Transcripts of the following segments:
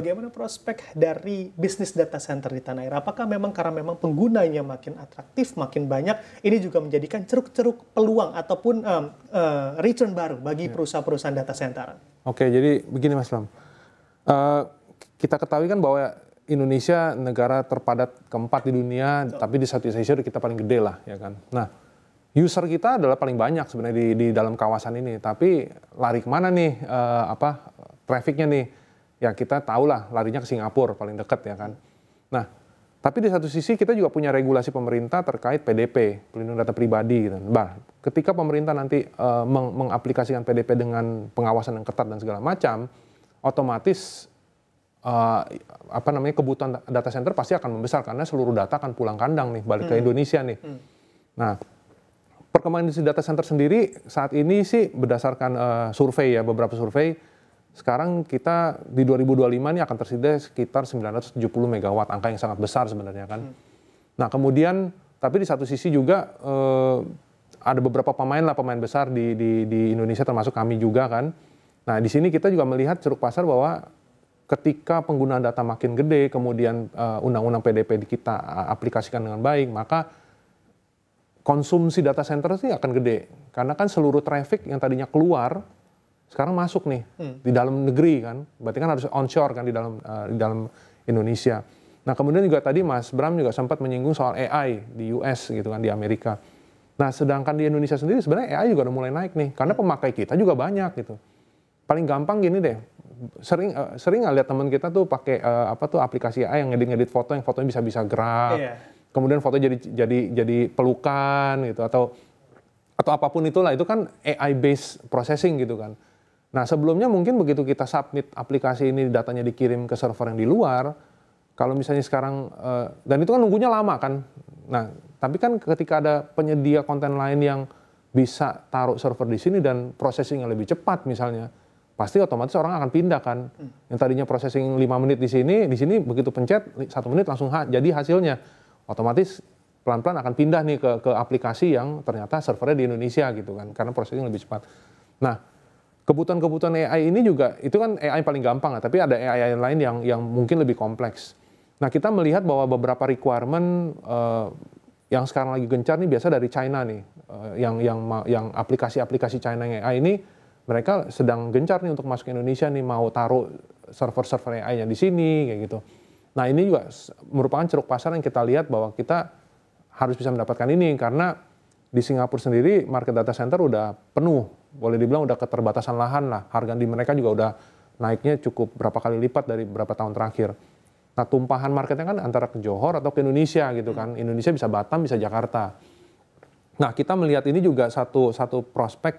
bagaimana prospek dari bisnis data center di tanah air? Apakah memang karena memang penggunanya makin atraktif, makin banyak, ini juga menjadikan ceruk-ceruk peluang ataupun return baru bagi perusahaan-perusahaan data center? Oke, jadi begini Mas Bram. Kita ketahui kan bahwa Indonesia negara terpadat keempat di dunia, tapi di Southeast Asia kita paling gede lah, ya kan. Nah, user kita adalah paling banyak sebenarnya di dalam kawasan ini, tapi lari kemana nih trafficnya nih? Ya kita tahulah larinya ke Singapura paling dekat ya kan. Nah, tapi di satu sisi kita juga punya regulasi pemerintah terkait PDP, pelindungan data pribadi gitu. Bah, ketika pemerintah nanti mengaplikasikan PDP dengan pengawasan yang ketat dan segala macam, otomatis kebutuhan data center pasti akan membesar karena seluruh data akan pulang kandang nih, balik ke Indonesia nih. Nah, perkembangan industri data center sendiri saat ini sih berdasarkan survei ya, beberapa survei, sekarang kita di 2025 ini akan tersedia sekitar 970 megawatt, angka yang sangat besar sebenarnya kan. Nah kemudian, tapi di satu sisi juga ada beberapa pemain besar di Indonesia termasuk kami juga kan. Nah di sini kita juga melihat ceruk pasar bahwa ketika penggunaan data makin gede, kemudian undang-undang PDP kita aplikasikan dengan baik, maka konsumsi data center sih akan gede. Karena kan seluruh traffic yang tadinya keluar, sekarang masuk nih di dalam negeri kan, berarti kan harus onshore kan di dalam Indonesia. Nah kemudian juga tadi Mas Bram juga sempat menyinggung soal AI di US gitu kan, di Amerika. Nah sedangkan di Indonesia sendiri sebenarnya AI juga udah mulai naik nih, karena pemakai kita juga banyak gitu. Paling gampang gini deh, sering nggak lihat teman kita tuh pakai aplikasi AI yang ngedit foto, yang fotonya bisa gerak, kemudian foto jadi pelukan gitu atau apapun itulah, itu kan AI based processing gitu kan. Nah sebelumnya mungkin begitu kita submit aplikasi ini, datanya dikirim ke server yang di luar, kalau misalnya sekarang, dan itu kan nunggunya lama kan. Nah tapi kan ketika ada penyedia konten lain yang bisa taruh server di sini dan processing yang lebih cepat misalnya, pasti otomatis orang akan pindah kan. Yang tadinya processing 5 menit di sini begitu pencet 1 menit langsung jadi hasilnya. Otomatis pelan-pelan akan pindah nih ke aplikasi yang ternyata servernya di Indonesia gitu kan, karena processing lebih cepat. Nah kebutuhan AI ini juga, itu kan AI paling gampang, tapi ada AI lain yang mungkin lebih kompleks. Nah kita melihat bahwa beberapa requirement yang sekarang lagi gencar nih biasa dari China nih, yang aplikasi-aplikasi China yang AI ini, mereka sedang gencar nih untuk masuk ke Indonesia nih, mau taruh server-server AI-nya di sini kayak gitu. Nah ini juga merupakan ceruk pasar yang kita lihat bahwa kita harus bisa mendapatkan ini, karena di Singapura sendiri market data center udah penuh, boleh dibilang udah keterbatasan lahan lah, harga di mereka juga udah naiknya cukup berapa kali lipat dari beberapa tahun terakhir. Nah tumpahan marketnya kan antara ke Johor atau ke Indonesia gitu kan, Indonesia bisa Batam, bisa Jakarta. Nah kita melihat ini juga satu prospek,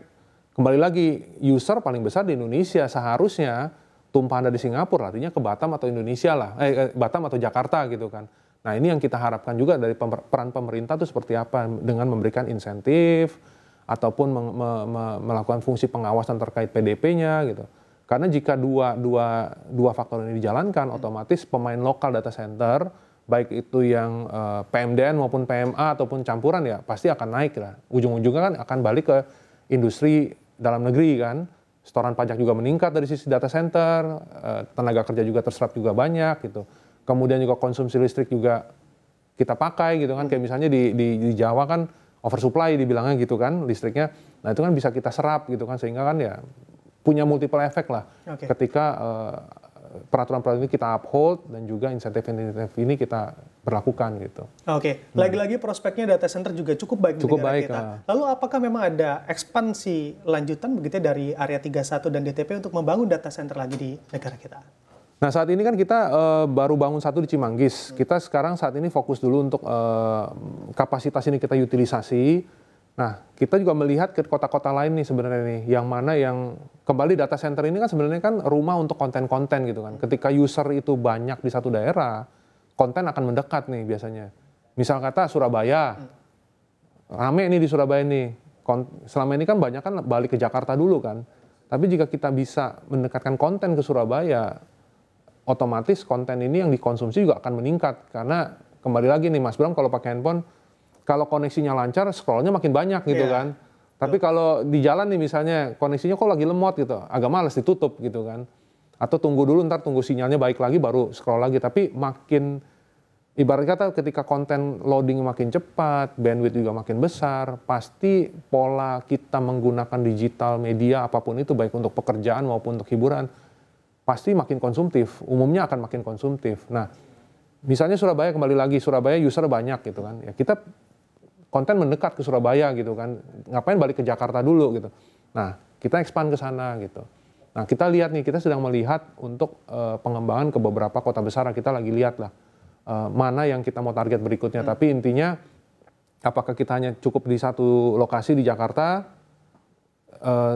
kembali lagi user paling besar di Indonesia, seharusnya tumpahan dari Singapura artinya ke Batam atau Indonesia lah, Batam atau Jakarta gitu kan. Nah ini yang kita harapkan juga dari peran pemerintah itu seperti apa, dengan memberikan insentif ataupun melakukan fungsi pengawasan terkait PDP-nya gitu. Karena jika dua faktor ini dijalankan, otomatis pemain lokal data center, baik itu yang PMDN maupun PMA ataupun campuran ya pasti akan naik lah. Ujung-ujungnya kan akan balik ke industri dalam negeri kan. Setoran pajak juga meningkat dari sisi data center, tenaga kerja juga terserap juga banyak gitu. Kemudian juga konsumsi listrik juga kita pakai gitu kan, kayak misalnya di Jawa kan oversupply dibilangnya gitu kan listriknya, nah itu kan bisa kita serap gitu kan, sehingga kan ya punya multiple efek lah ketika peraturan-peraturan ini kita uphold dan juga insentif-insentif ini kita berlakukan gitu. Lagi-lagi prospeknya data center juga cukup baik di negara kita. Lalu apakah memang ada ekspansi lanjutan begitu dari Area 31 dan DTP untuk membangun data center lagi di negara kita? Nah saat ini kan kita baru bangun satu di Cimanggis. Kita sekarang saat ini fokus dulu untuk kapasitas ini kita utilisasi. Nah kita juga melihat ke kota-kota lain nih sebenarnya nih, yang mana yang kembali data center ini kan sebenarnya kan rumah untuk konten-konten gitu kan. Ketika user itu banyak di satu daerah, konten akan mendekat nih biasanya. Misal kata Surabaya, rame nih di Surabaya nih. Selama ini kan banyak kan balik ke Jakarta dulu kan. Tapi jika kita bisa mendekatkan konten ke Surabaya, otomatis konten ini yang dikonsumsi juga akan meningkat. Karena kembali lagi nih Mas Bram, kalau pakai handphone, kalau koneksinya lancar, scrollnya makin banyak gitu kan. Tapi kalau di jalan nih misalnya, koneksinya kok lagi lemot gitu, agak males ditutup gitu kan. Atau tunggu dulu, ntar tunggu sinyalnya baik lagi baru scroll lagi. Tapi makin, ibarat kata ketika konten loading makin cepat, bandwidth juga makin besar, pasti pola kita menggunakan digital media apapun itu, baik untuk pekerjaan maupun untuk hiburan, pasti makin konsumtif. Umumnya akan makin konsumtif. Nah, misalnya Surabaya, kembali lagi, Surabaya user banyak gitu kan. Ya kita konten mendekat ke Surabaya gitu kan. Ngapain balik ke Jakarta dulu gitu. Nah, kita expand ke sana gitu. Nah, kita lihat nih, kita sedang melihat untuk pengembangan ke beberapa kota besar. Kita lagi lihat lah mana yang kita mau target berikutnya. Tapi intinya, apakah kita hanya cukup di satu lokasi di Jakarta?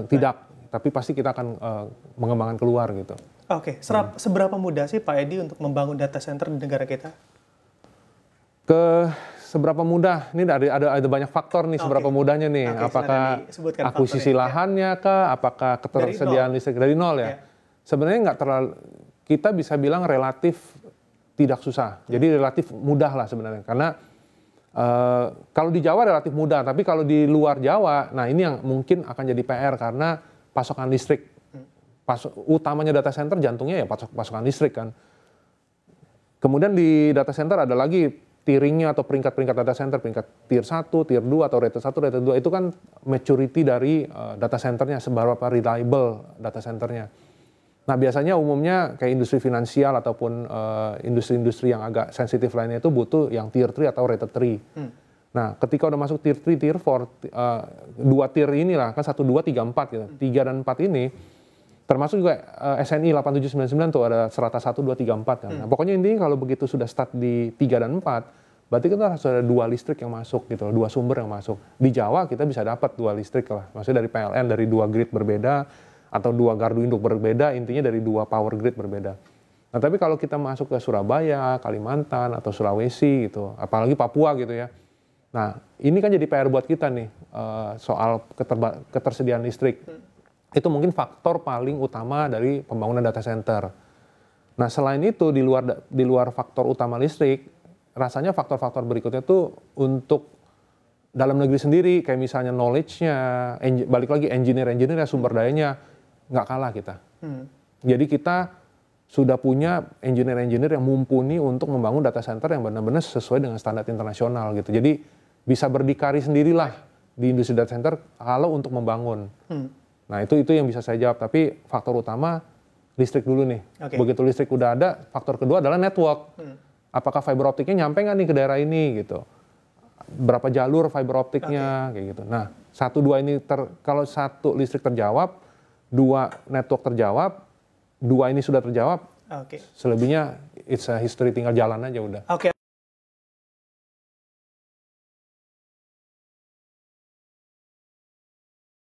Tidak, tapi pasti kita akan mengembangkan keluar gitu. Oke, seberapa mudah sih Pak Edi untuk membangun data center di negara kita? Seberapa mudah? Ini ada banyak faktor nih, seberapa mudahnya nih. Apakah akuisisi lahannya kah? Apakah ketersediaan listrik dari nol ya? Sebenarnya nggak terlalu, kita bisa bilang relatif tidak susah. Jadi relatif mudah lah sebenarnya. Karena kalau di Jawa relatif mudah, tapi kalau di luar Jawa, nah ini yang mungkin akan jadi PR karena pasokan listrik. Utamanya data center, jantungnya ya pasokan listrik kan. Kemudian di data center ada lagi tiringnya atau peringkat-peringkat data center, peringkat tier 1, tier 2 atau rated 1, rated 2, itu kan maturity dari data centernya, seberapa reliable data centernya. Nah biasanya umumnya kayak industri finansial ataupun industri-industri yang agak sensitif lainnya itu butuh yang tier 3 atau rated 3. Nah ketika udah masuk tier 3, tier 4, dua tier inilah, kan 1, 2, 3, 4 gitu. 3 dan 4 ini, termasuk juga SNI 8799 tuh ada serata 1, 2, 3, 4 kan. Nah, pokoknya intinya kalau begitu sudah start di 3 dan 4, berarti kita harus ada 2 listrik yang masuk gitu, 2 sumber yang masuk. Di Jawa kita bisa dapat 2 listrik lah, maksudnya dari PLN, dari 2 grid berbeda, atau 2 gardu induk berbeda, intinya dari 2 power grid berbeda. Nah tapi kalau kita masuk ke Surabaya, Kalimantan, atau Sulawesi gitu, apalagi Papua gitu ya. Nah ini kan jadi PR buat kita nih, soal ketersediaan listrik. Itu mungkin faktor paling utama dari pembangunan data center. Nah selain itu di luar faktor utama listrik, rasanya faktor-faktor berikutnya tuh untuk dalam negeri sendiri, kayak misalnya knowledge-nya, balik lagi engineer-engineer sumber dayanya nggak kalah kita. Jadi kita sudah punya engineer-engineer yang mumpuni untuk membangun data center yang benar-benar sesuai dengan standar internasional gitu. Jadi bisa berdikari sendirilah di industri data center kalau untuk membangun. Nah itu yang bisa saya jawab, tapi faktor utama listrik dulu nih. Begitu listrik udah ada, faktor kedua adalah network. Apakah fiber optiknya nyampe nggak nih ke daerah ini gitu. Berapa jalur fiber optiknya kayak gitu. Nah 1, 2 ini kalau 1 listrik terjawab, 2 network terjawab, 2 ini sudah terjawab, selebihnya it's a history, tinggal jalan aja udah.